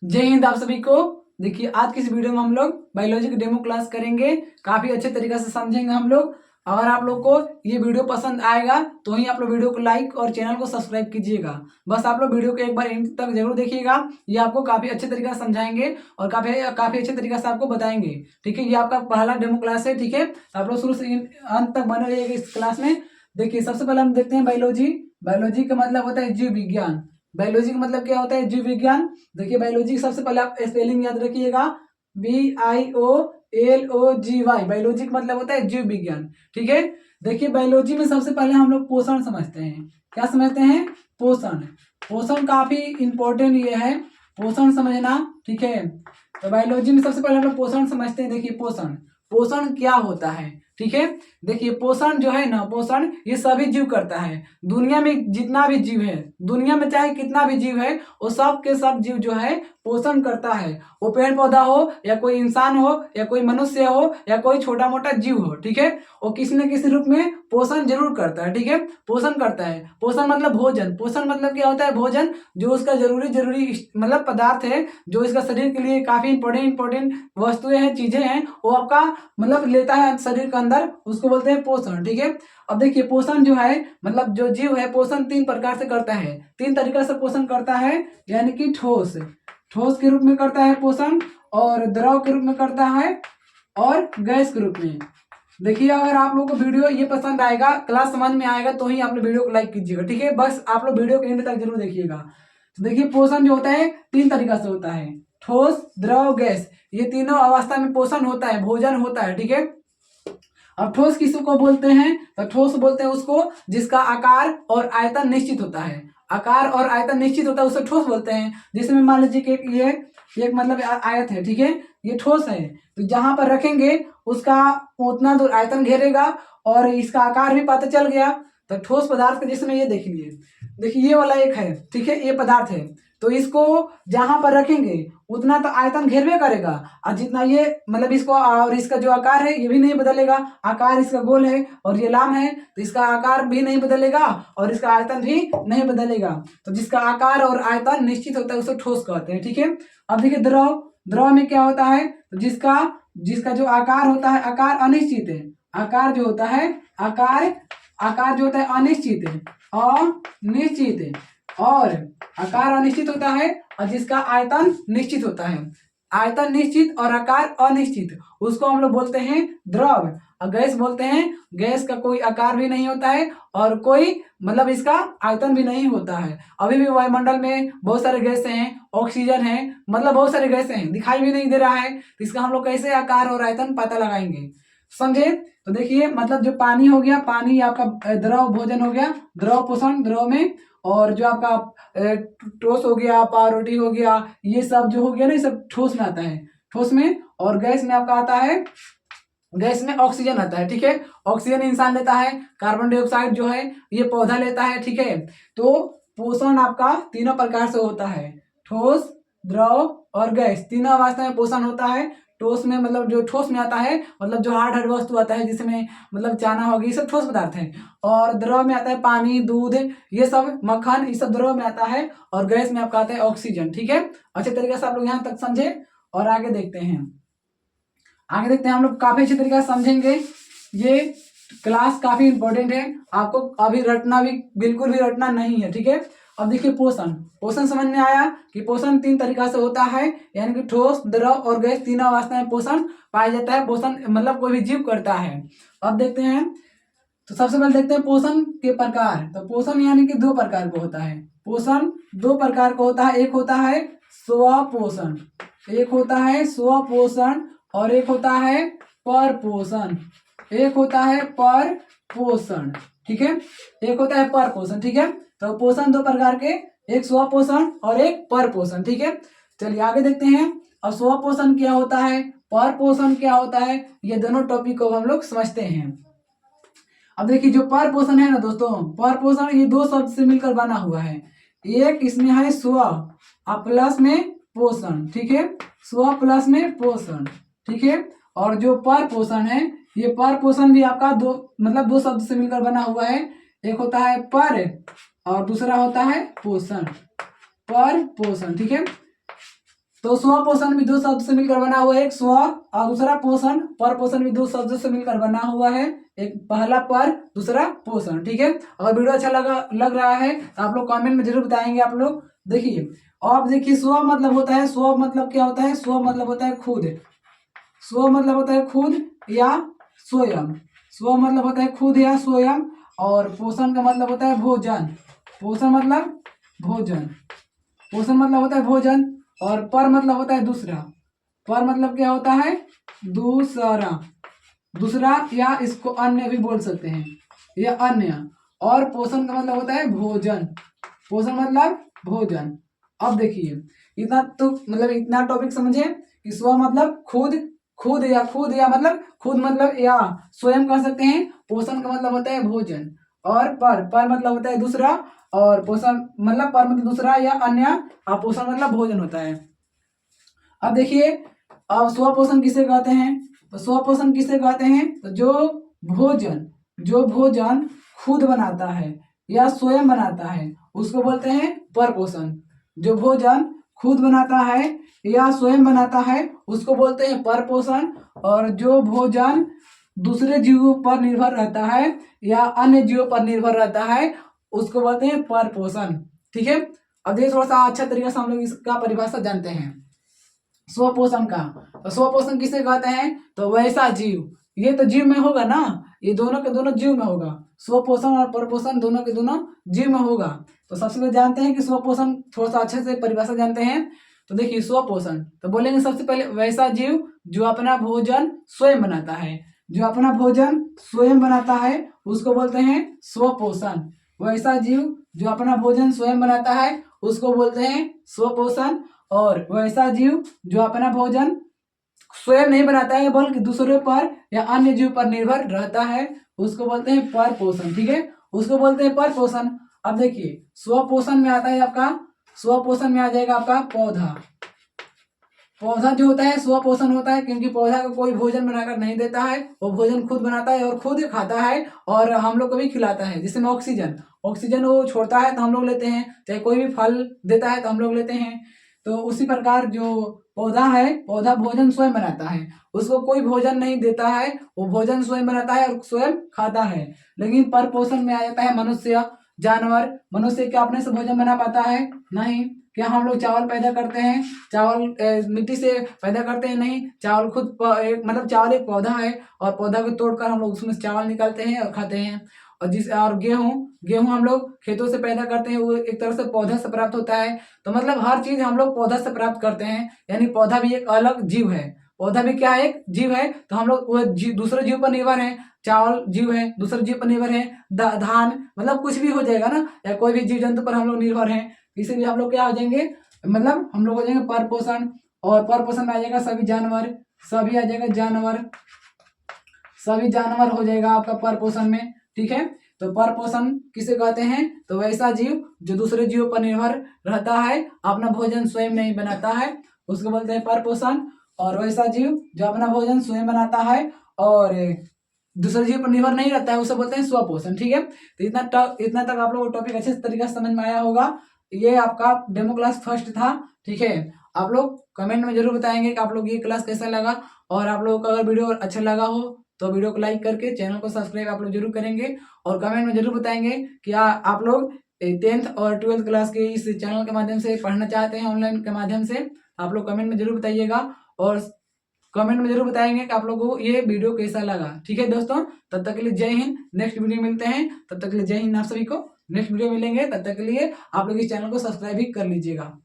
जय हिंद आप सभी को। देखिए आज की इस वीडियो में हम लोग बायोलॉजी की डेमो क्लास करेंगे। काफी अच्छे तरीके से समझेंगे हम लोग। अगर आप लोग को ये वीडियो पसंद आएगा तो ही आप लोग वीडियो को लाइक और चैनल को सब्सक्राइब कीजिएगा। बस आप लोग वीडियो को एक बार एंड तक जरूर देखिएगा। ये आपको काफी अच्छे तरीके से समझाएंगे और काफी काफी अच्छे तरीके से आपको बताएंगे। ठीक है, ये आपका पहला डेमो क्लास है। ठीक है, तो आप लोग शुरू से अंत तक बने रहिएगा इस क्लास में। देखिए सबसे पहले हम देखते हैं बायोलॉजी। बायोलॉजी का मतलब होता है जीव विज्ञान। बायोलॉजी का मतलब क्या होता है? जीव विज्ञान। देखिए बायोलॉजी सबसे पहले आप स्पेलिंग याद रखिएगा, BIOLOGY। बायोलॉजी का मतलब होता है जीव विज्ञान। ठीक है, देखिए बायोलॉजी में सबसे पहले हम लोग पोषण समझते हैं। क्या समझते हैं? पोषण। पोषण काफी इंपॉर्टेंट ये है, पोषण समझना। ठीक है, तो बायोलॉजी में सबसे पहले हम लोग पोषण समझते हैं। देखिए पोषण, पोषण क्या होता है? ठीक है, देखिए पोषण जो है ना, पोषण ये सभी जीव करता है। दुनिया में जितना भी जीव है, दुनिया में चाहे कितना भी जीव है, वो सब के सब जीव जो है पोषण करता है। वो पेड़ पौधा हो या कोई इंसान हो या कोई मनुष्य हो या कोई छोटा मोटा जीव हो। ठीक है, वो किसी न किसी रूप में पोषण जरूर करता है। ठीक है, पोषण करता है। पोषण मतलब भोजन। पोषण मतलब क्या होता है? भोजन। जो उसका जरूरी जरूरी मतलब पदार्थ है, जो इसका शरीर के लिए काफी इंपॉर्टेंट वस्तुएं हैं, चीजें हैं, वो आपका मतलब लेता है शरीर के अंदर, उसको बोलते हैं पोषण। ठीक है, अब देखिए पोषण जो है मतलब जो जीव है पोषण तीन प्रकार से करता है, तीन तरीका से पोषण करता है। यानी कि ठोस, ठोस के रूप में करता है पोषण, और द्रव के रूप में करता है, और गैस के रूप में। देखिए अगर आप लोगों को वीडियो ये पसंद आएगा, क्लास समझ में आएगा, तो ही आप लोग वीडियो को लाइक कीजिएगा। ठीक है, बस आप लोग वीडियो के एंड तक जरूर देखिएगा। तो देखिए पोषण जो होता है तीन तरीका से होता है, ठोस, द्रव, गैस। ये तीनों अवस्था में पोषण होता है, भोजन होता है। ठीक है, अब ठोस किसको बोलते हैं? तो ठोस बोलते हैं उसको जिसका आकार और आयतन निश्चित होता है। आकार और आयतन निश्चित होता है उसे ठोस बोलते हैं। जिसमें मान लीजिए कि ये एक मतलब आयत है। ठीक है, ये ठोस है, तो जहां पर रखेंगे उसका उतना दूर आयतन घेरेगा और इसका आकार भी पता चल गया। तो ठोस पदार्थ का जिसमें ये देख लिए, देखिए ये वाला एक है। ठीक है, ये पदार्थ है, तो इसको जहां पर रखेंगे उतना तो आयतन घेरवे करेगा, और जितना ये मतलब इसको, और इसका जो आकार है ये भी नहीं बदलेगा। आकार इसका गोल है और ये लाम है, तो इसका आकार भी नहीं बदलेगा और इसका आयतन भी नहीं बदलेगा। तो जिसका आकार और आयतन निश्चित होता है उसे ठोस कहते हैं। ठीक है, अब देखिए द्रव। द्रव में क्या होता है? तो जिसका जिसका जो आकार होता है, आकार अनिश्चित है। आकार जो होता है, आकार आकार जो होता है अनिश्चित है, अनिश्चित है। और आकार अनिश्चित होता है, और जिसका आयतन निश्चित होता है। आयतन निश्चित और आकार अनिश्चित, उसको हम लोग बोलते हैं द्रव। और गैस बोलते हैं, गैस का कोई आकार भी नहीं होता है और कोई मतलब इसका आयतन भी नहीं होता है। अभी भी वायुमंडल में बहुत सारे गैसें हैं, ऑक्सीजन है, मतलब बहुत सारे गैसें हैं, दिखाई भी नहीं दे रहा है, तो इसका हम लोग कैसे आकार और आयतन पता लगाएंगे? समझे? तो देखिए मतलब जो पानी हो गया, पानी आपका द्रव भोजन हो गया, द्रव पोषण द्रव में। और जो आपका ठोस हो गया, पावरोटी हो गया, ये सब जो हो गया ना, ये सब ठोस में आता है, ठोस में। और गैस में आपका आता है, गैस में ऑक्सीजन आता है। ठीक है, ऑक्सीजन इंसान लेता है, कार्बन डाइऑक्साइड जो है ये पौधा लेता है। ठीक है, तो पोषण आपका तीनों प्रकार से होता है, ठोस, द्रव और गैस। तीनों अवस्था में पोषण होता है। ठोस में मतलब जो ठोस में आता है, मतलब जो हार्ड हार्ड वस्तु आता है, जिसमें मतलब चाना होगी, ये सब ठोस पदार्थ है। और द्रव में आता है पानी, दूध, ये सब, मक्खन, ये सब द्रव में आता है। और गैस में आपका आता है ऑक्सीजन। ठीक है, अच्छे तरीके से आप लोग यहाँ तक समझे। और आगे देखते हैं, आगे देखते हैं हम लोग काफी अच्छे तरीके से समझेंगे। ये क्लास काफी इंपॉर्टेंट है, आपको अभी रटना भी बिल्कुल भी रटना नहीं है। ठीक है, अब देखिए पोषण। पोषण समझ में आया कि पोषण तीन तरीका से होता है, यानी कि ठोस, द्रव और गैस, तीनों अवस्था में पोषण पाया जाता है। पोषण मतलब कोई भी जीव करता है। अब देखते हैं, तो सबसे पहले देखते हैं पोषण के प्रकार। तो पोषण यानी कि दो प्रकार का होता है। पोषण दो प्रकार का होता है, एक होता है स्वपोषण, एक होता है स्वपोषण, और एक होता है पर पोषण, एक होता है पर पोषण। ठीक है, एक होता है पर पोषण। ठीक है, तो पोषण दो प्रकार के, एक स्वपोषण और एक पर पोषण। ठीक है, चलिए आगे देखते हैं। अब स्वपोषण क्या होता है, पर पोषण क्या होता है, ये दोनों टॉपिक को हम लोग समझते हैं। अब देखिए जो पर पोषण है ना दोस्तों, पर पोषण ये दो शब्द से मिलकर बना हुआ है। एक इसमें है स्व और प्लस में पोषण। ठीक है, स्व प्लस में पोषण। ठीक है, और जो पर पोषण है, ये पर पोषण भी आपका दो मतलब दो शब्द से मिलकर बना हुआ है। एक होता है पर और दूसरा होता है पोषण, पर पोषण। ठीक है, तो स्व पोषण भी दो शब्द से मिलकर बना हुआ है, एक स्व और दूसरा पोषण। पर पोषण भी दो शब्द से मिलकर बना हुआ है, एक पहला पर दूसरा पोषण। ठीक है, अगर वीडियो अच्छा लग रहा है तो आप लोग कमेंट में जरूर बताएंगे। आप लोग देखिए, अब देखिए स्व मतलब होता है, स्व मतलब क्या होता है, स्व मतलब होता है खुद, स्व मतलब होता है खुद या स्वयं, स्व मतलब होता है खुद या स्वयं। और पोषण का मतलब होता है भोजन, पोषण मतलब भोजन, पोषण मतलब होता है भोजन। और पर मतलब होता है दूसरा, पर मतलब क्या होता है, दूसरा, दूसरा या इसको अन्य भी बोल सकते हैं, या अन्य। और पोषण का मतलब होता है भोजन, पोषण मतलब भोजन। अब देखिए, इतना तो मतलब इतना टॉपिक समझे कि स्व मतलब खुद, खुद या मतलब खुद मतलब या स्वयं कह सकते हैं। पोषण का मतलब होता है भोजन। और पर मतलब होता है दूसरा, और पोषण मतलब पर मतलब दूसरा या अन्य, और पोषण मतलब भोजन होता है। अब देखिए, अब स्व पोषण किसे कहते हैं, तो स्व पोषण किसे कहते हैं, तो जो भोजन खुद बनाता है या स्वयं बनाता है उसको बोलते हैं पर पोषण। जो भोजन खुद बनाता है या स्वयं बनाता है उसको बोलते हैं पर पोषण। और जो भोजन दूसरे जीवों पर निर्भर रहता है या अन्य जीवों पर निर्भर रहता है उसको बोलते हैं पर पोषण। ठीक है, अब ये थोड़ा सा अच्छा तरीके से हम लोग इसका परिभाषा जानते हैं स्वपोषण का। तो स्वपोषण किसे कहते हैं, तो वैसा जीव, ये तो जीव में होगा ना, ये दोनों के दोनों जीव में होगा, स्वपोषण और परपोषण दोनों के दोनों जीव में होगा। तो सबसे पहले जानते हैं कि स्वपोषण, थोड़ा सा अच्छे से परिभाषा जानते हैं। तो देखिए स्वपोषण, तो बोलेंगे सबसे पहले वैसा जीव जो अपना भोजन स्वयं बनाता है, जो अपना भोजन स्वयं बनाता है उसको बोलते हैं स्वपोषण। वैसा जीव जो अपना भोजन स्वयं बनाता है उसको बोलते हैं स्वपोषण। और वैसा जीव जो अपना भोजन स्वयं नहीं बनाता है बल्कि दूसरों पर या अन्य जीव पर निर्भर रहता है उसको बोलते हैं पर पोषण। ठीक है, उसको बोलते हैं पर पोषण। अब देखिए, स्वपोषण में आता है आपका, स्वपोषण में आ जाएगा आपका पौधा। पौधा जो होता है स्वपोषण होता है क्योंकि पौधा को कोई भोजन बनाकर नहीं देता है, वो भोजन खुद बनाता है और खुद खाता है और हम लोग को भी खिलाता है। जिसमें ऑक्सीजन, ऑक्सीजन वो छोड़ता है तो हम लोग लेते हैं, चाहे कोई भी फल देता है तो हम लोग लेते हैं। तो उसी प्रकार जो पौधा है, पौधा भोजन स्वयं बनाता है, उसको कोई भोजन नहीं देता है, वो भोजन स्वयं बनाता है और स्वयं खाता है। लेकिन पर पोषण में आ जाता है मनुष्य, जानवर। मनुष्य क्या अपने से भोजन बना पाता है, नहीं। क्या हम लोग चावल पैदा करते हैं, चावल मिट्टी से पैदा करते हैं, नहीं। चावल खुद मतलब चावल एक पौधा है और पौधा को तोड़कर हम लोग उसमें चावल निकालते हैं और खाते हैं। और गेहूं, गेहूं हम लोग खेतों से पैदा करते हैं, वो एक तरह से पौधा से प्राप्त होता है। तो मतलब हर चीज हम लोग पौधा से प्राप्त करते हैं, यानी पौधा भी एक अलग जीव है। पौधा भी क्या है, एक जीव है। तो हम लोग वो दूसरे जीव पर निर्भर है। चावल जीव है, दूसरे जीव पर निर्भर है। धान मतलब कुछ भी हो जाएगा ना, या कोई भी जीव जंतु पर हम लोग निर्भर है, इसीलिए हम लोग क्या हो जाएंगे, मतलब हम लोग हो जाएंगे पर पोषण। और पर पोषण में आ जाएगा सभी जानवर, सभी आ जाएगा जानवर, सभी जानवर हो जाएगा आपका पर पोषण में। ठीक है, तो पर पोषण किसे कहते हैं, तो वैसा जीव जो दूसरे जीवों पर निर्भर रहता है, अपना भोजन स्वयं नहीं बनाता है, उसको बोलते हैं पर पोषण। और वैसा जीव जो अपना भोजन स्वयं बनाता है और दूसरे जीव पर निर्भर नहीं रहता है उसे बोलते हैं स्वपोषण। ठीक है, तो इतना तक आप लोगों को टॉपिक अच्छे तरीके से समझ में आया होगा। ये आपका डेमो क्लास फर्स्ट था। ठीक है, आप लोग कमेंट में जरूर बताएंगे कि आप लोग ये क्लास कैसा लगा। और आप लोगों को अगर वीडियो अच्छा लगा हो तो वीडियो को लाइक करके चैनल को सब्सक्राइब आप लोग जरूर करेंगे। और कमेंट में जरूर बताएंगे कि आप लोग 10th और 12th क्लास के इस चैनल के माध्यम से पढ़ना चाहते हैं ऑनलाइन के माध्यम से। आप लोग कमेंट में जरूर बताइएगा और कमेंट में जरूर बताएंगे कि आप लोगों को ये वीडियो कैसा लगा। ठीक है दोस्तों, तब तक के लिए जय हिंद। नेक्स्ट वीडियो मिलते हैं, तब तक के लिए जय हिंद। आप सभी को नेक्स्ट वीडियो मिलेंगे, तब तक के लिए आप लोग इस चैनल को सब्सक्राइब भी कर लीजिएगा।